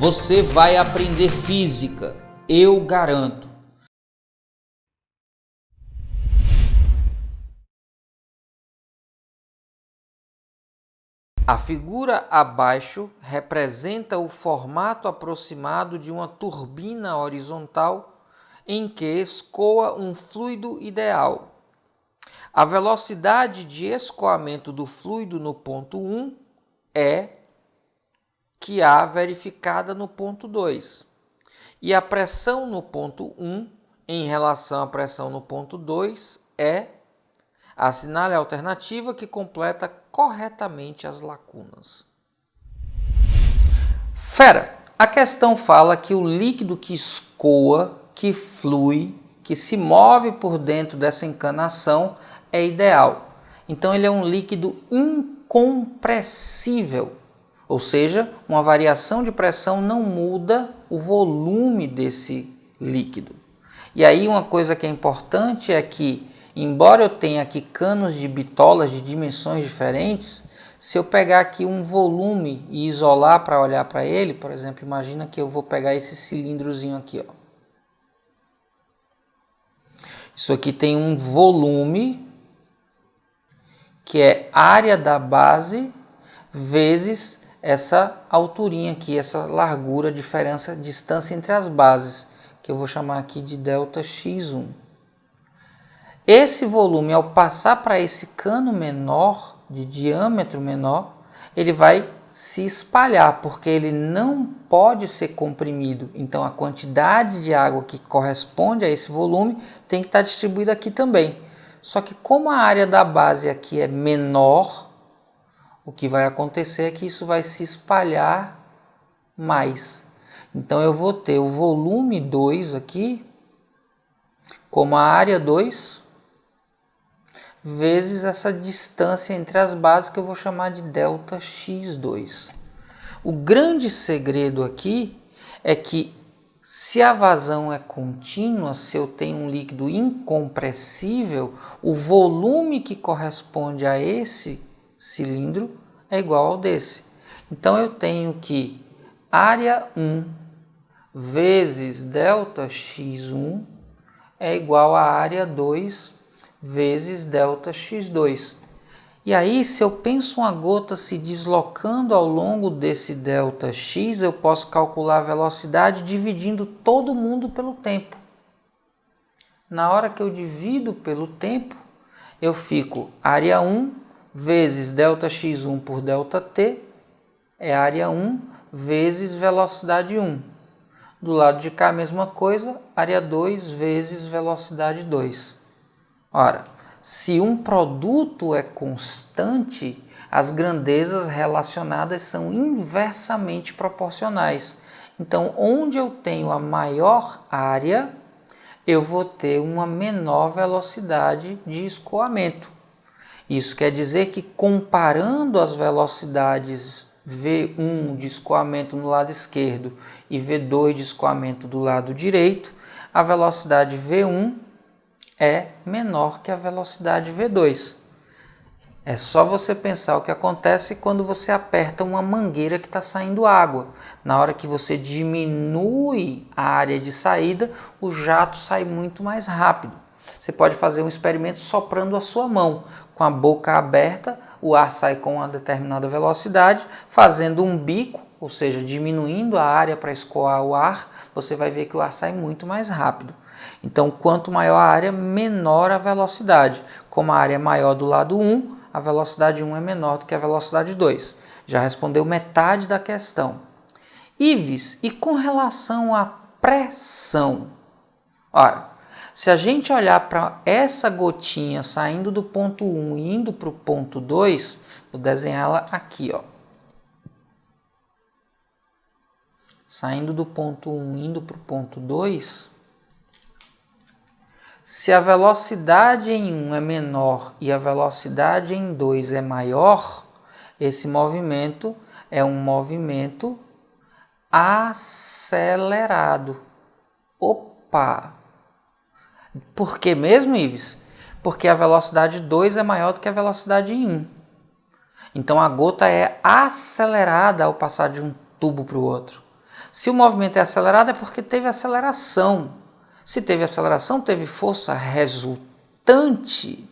Você vai aprender física, eu garanto. A figura abaixo representa o formato aproximado de uma turbina horizontal em que escoa um fluido ideal. A velocidade de escoamento do fluido no ponto 1 é que há verificada no ponto 2. E a pressão no ponto 1 em relação à pressão no ponto 2 é, assinale a alternativa que completa corretamente as lacunas. Fera, a questão fala que o líquido que escoa, que flui, que se move por dentro dessa encanação é ideal. Então ele é um líquido incompressível. Ou seja, uma variação de pressão não muda o volume desse líquido. E aí uma coisa que é importante é que, embora eu tenha aqui canos de bitolas de dimensões diferentes, se eu pegar aqui um volume e isolar para olhar para ele, por exemplo, imagina que eu vou pegar esse cilindrozinho aqui, ó. Isso aqui tem um volume que é área da base vezes essa alturinha aqui, essa largura, diferença, distância entre as bases, que eu vou chamar aqui de ΔX1. Esse volume, ao passar para esse cano menor, de diâmetro menor, ele vai se espalhar, porque ele não pode ser comprimido. Então, a quantidade de água que corresponde a esse volume tem que estar distribuída aqui também. Só que como a área da base aqui é menor, o que vai acontecer é que isso vai se espalhar mais. Então eu vou ter o volume 2 aqui, como a área 2, vezes essa distância entre as bases que eu vou chamar de ΔX2. O grande segredo aqui é que se a vazão é contínua, se eu tenho um líquido incompressível, o volume que corresponde a esse cilindro é igual ao desse. Então eu tenho que área 1 vezes ΔX1 é igual a área 2 vezes ΔX2. E aí, se eu penso uma gota se deslocando ao longo desse ΔX, eu posso calcular a velocidade dividindo todo mundo pelo tempo. Na hora que eu divido pelo tempo, eu fico área 1 vezes ΔX1 por ΔT, é área 1 vezes velocidade 1. Do lado de cá a mesma coisa, área 2 vezes velocidade 2. Ora, se um produto é constante, as grandezas relacionadas são inversamente proporcionais. Então, onde eu tenho a maior área, eu vou ter uma menor velocidade de escoamento. Isso quer dizer que, comparando as velocidades V1 de escoamento no lado esquerdo e V2 de escoamento do lado direito, a velocidade V1 é menor que a velocidade V2. É só você pensar o que acontece quando você aperta uma mangueira que está saindo água. Na hora que você diminui a área de saída, o jato sai muito mais rápido. Você pode fazer um experimento soprando a sua mão. Com a boca aberta, o ar sai com uma determinada velocidade, fazendo um bico, ou seja, diminuindo a área para escoar o ar, você vai ver que o ar sai muito mais rápido. Então, quanto maior a área, menor a velocidade. Como a área é maior do lado 1, a velocidade 1 é menor do que a velocidade 2. Já respondeu metade da questão. Ives, e com relação à pressão? Ora, se a gente olhar para essa gotinha saindo do ponto 1 e indo para o ponto 2, vou desenhá-la aqui, ó. Saindo do ponto 1 e indo para o ponto 2, se a velocidade em 1 é menor e a velocidade em 2 é maior, esse movimento é um movimento acelerado. Opa! Por que mesmo, Ives? Porque a velocidade 2 é maior do que a velocidade em 1. Então a gota é acelerada ao passar de um tubo para o outro. Se o movimento é acelerado é porque teve aceleração. Se teve aceleração, teve força resultante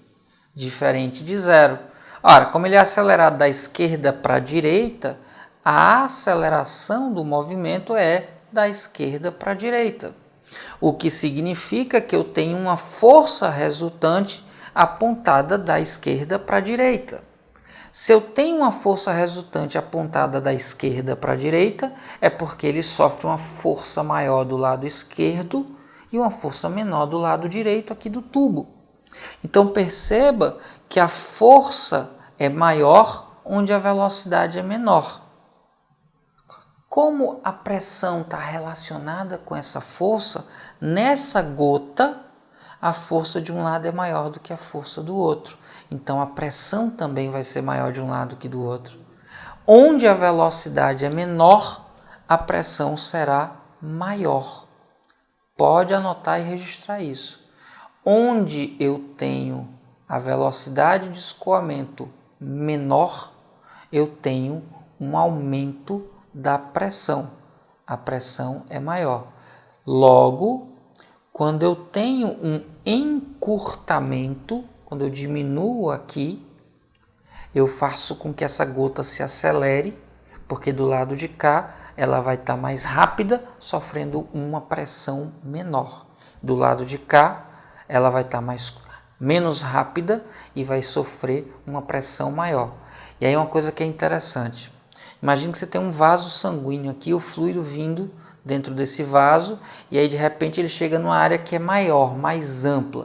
diferente de zero. Ora, como ele é acelerado da esquerda para a direita, a aceleração do movimento é da esquerda para a direita. O que significa que eu tenho uma força resultante apontada da esquerda para a direita. Se eu tenho uma força resultante apontada da esquerda para a direita, é porque ele sofre uma força maior do lado esquerdo e uma força menor do lado direito aqui do tubo. Então perceba que a força é maior onde a velocidade é menor. Como a pressão está relacionada com essa força, nessa gota a força de um lado é maior do que a força do outro. Então a pressão também vai ser maior de um lado que do outro. Onde a velocidade é menor, a pressão será maior. Pode anotar e registrar isso. Onde eu tenho a velocidade de escoamento menor, eu tenho um aumento da pressão. A pressão é maior. Logo, quando eu tenho um encurtamento, quando eu diminuo aqui, eu faço com que essa gota se acelere, porque do lado de cá ela vai estar mais rápida, sofrendo uma pressão menor. Do lado de cá, ela vai estar menos rápida e vai sofrer uma pressão maior. E aí uma coisa que é interessante. Imagine que você tem um vaso sanguíneo aqui, o fluido vindo dentro desse vaso, e aí de repente ele chega numa área que é maior, mais ampla.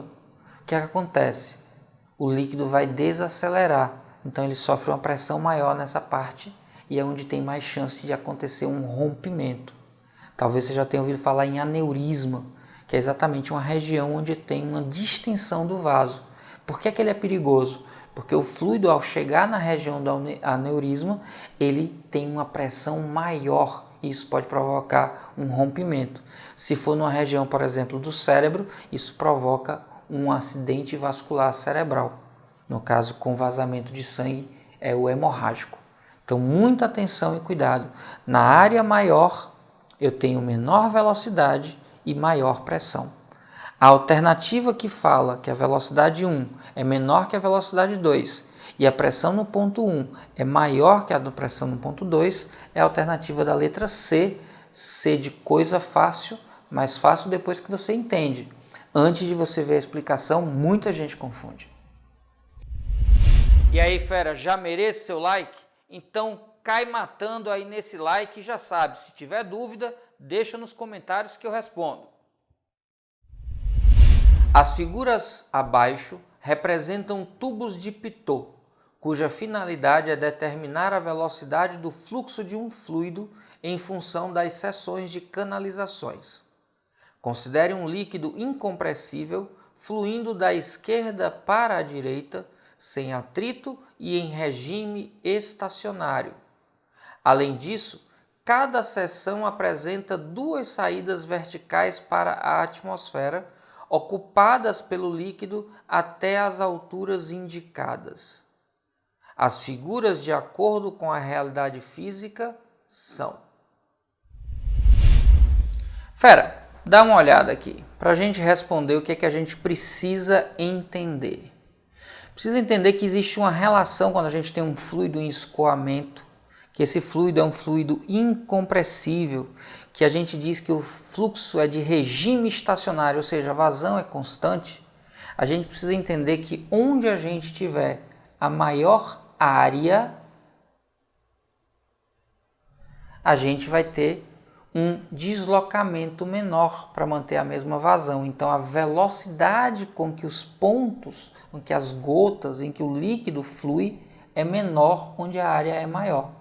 O que é que acontece? O líquido vai desacelerar, então ele sofre uma pressão maior nessa parte, e é onde tem mais chance de acontecer um rompimento. Talvez você já tenha ouvido falar em aneurisma, que é exatamente uma região onde tem uma distensão do vaso. Por que ele é perigoso? Porque o fluido, ao chegar na região do aneurisma, ele tem uma pressão maior. Isso pode provocar um rompimento. Se for numa região, por exemplo, do cérebro, isso provoca um acidente vascular cerebral. No caso, com vazamento de sangue, é o hemorrágico. Então, muita atenção e cuidado. Na área maior, eu tenho menor velocidade e maior pressão. A alternativa que fala que a velocidade 1 é menor que a velocidade 2 e a pressão no ponto 1 é maior que a da pressão no ponto 2 é a alternativa da letra C, C de coisa fácil, mais fácil depois que você entende. Antes de você ver a explicação, muita gente confunde. E aí, fera, já merece seu like? Então cai matando aí nesse like e já sabe, se tiver dúvida, deixa nos comentários que eu respondo. As figuras abaixo representam tubos de Pitot, cuja finalidade é determinar a velocidade do fluxo de um fluido em função das seções de canalizações. Considere um líquido incompressível fluindo da esquerda para a direita, sem atrito e em regime estacionário. Além disso, cada seção apresenta duas saídas verticais para a atmosfera, ocupadas pelo líquido até as alturas indicadas. As figuras, de acordo com a realidade física, são... Fera, dá uma olhada aqui, para a gente responder o que é que a gente precisa entender. Precisa entender que existe uma relação quando a gente tem um fluido em escoamento, que esse fluido é um fluido incompressível, que a gente diz que o fluxo é de regime estacionário, ou seja, a vazão é constante. A gente precisa entender que onde a gente tiver a maior área, a gente vai ter um deslocamento menor para manter a mesma vazão. Então a velocidade com que os pontos, com que as gotas, em que o líquido flui é menor onde a área é maior.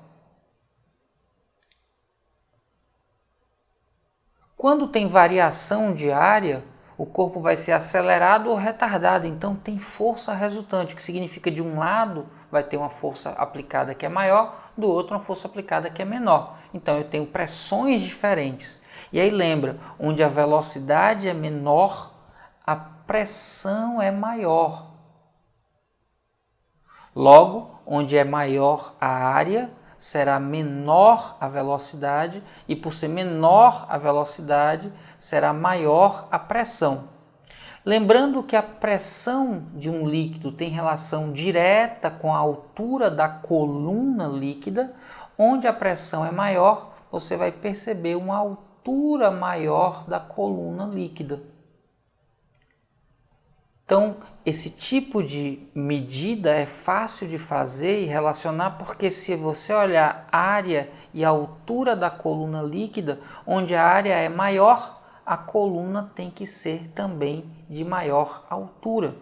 Quando tem variação de área, o corpo vai ser acelerado ou retardado, então tem força resultante, que significa de um lado vai ter uma força aplicada que é maior, do outro uma força aplicada que é menor. Então eu tenho pressões diferentes. E aí lembra, onde a velocidade é menor, a pressão é maior. Logo, onde é maior a área, será menor a velocidade e por ser menor a velocidade será maior a pressão. Lembrando que a pressão de um líquido tem relação direta com a altura da coluna líquida, onde a pressão é maior, você vai perceber uma altura maior da coluna líquida. Então, esse tipo de medida é fácil de fazer e relacionar, porque se você olhar a área e a altura da coluna líquida, onde a área é maior, a coluna tem que ser também de maior altura.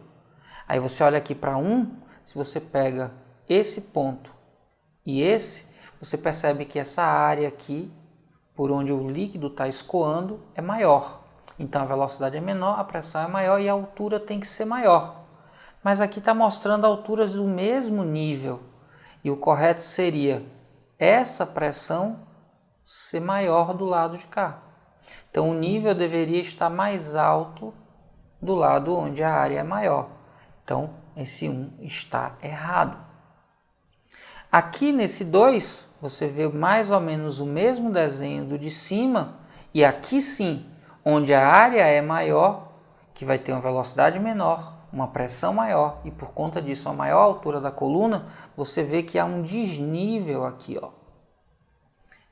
Aí você olha aqui para se você pega esse ponto e esse, você percebe que essa área aqui, por onde o líquido está escoando, é maior. Então a velocidade é menor, a pressão é maior e a altura tem que ser maior. Mas aqui está mostrando alturas do mesmo nível. E o correto seria essa pressão ser maior do lado de cá. Então o nível deveria estar mais alto do lado onde a área é maior. Então esse 1 está errado. Aqui nesse 2, você vê mais ou menos o mesmo desenho do de cima, e aqui sim, onde a área é maior, que vai ter uma velocidade menor, uma pressão maior, e por conta disso, a maior altura da coluna, você vê que há um desnível aqui, ó.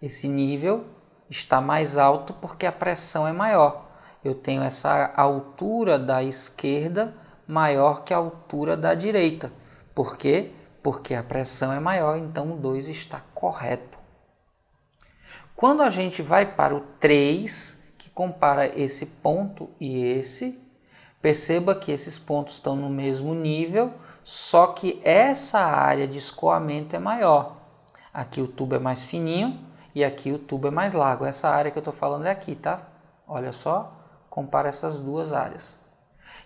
Esse nível está mais alto porque a pressão é maior. Eu tenho essa altura da esquerda maior que a altura da direita. Por quê? Porque a pressão é maior, então o 2 está correto. Quando a gente vai para o 3, que compara esse ponto e esse, perceba que esses pontos estão no mesmo nível, só que essa área de escoamento é maior. Aqui o tubo é mais fininho e aqui o tubo é mais largo. Essa área que eu estou falando é aqui, tá? Olha só, compara essas duas áreas.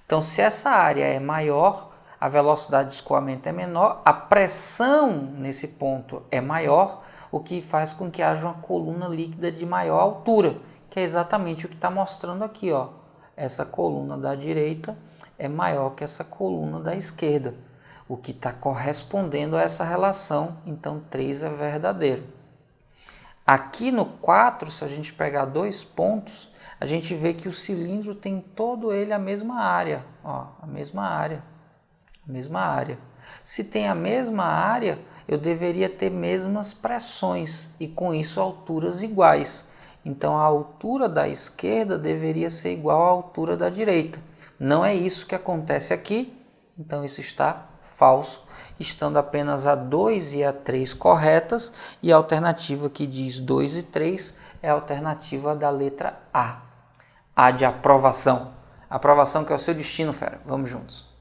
Então, se essa área é maior, a velocidade de escoamento é menor, a pressão nesse ponto é maior, o que faz com que haja uma coluna líquida de maior altura, que é exatamente o que está mostrando aqui, ó. Essa coluna da direita é maior que essa coluna da esquerda, o que está correspondendo a essa relação, então 3 é verdadeiro. Aqui no 4, se a gente pegar 2 pontos, a gente vê que o cilindro tem todo ele a mesma área, ó, a mesma área. Se tem a mesma área, eu deveria ter mesmas pressões e com isso alturas iguais. Então a altura da esquerda deveria ser igual à altura da direita. Não é isso que acontece aqui, então isso está falso, estando apenas a 2 e a 3 corretas, e a alternativa que diz 2 e 3 é a alternativa da letra A. A de aprovação. Aprovação que é o seu destino, fera. Vamos juntos.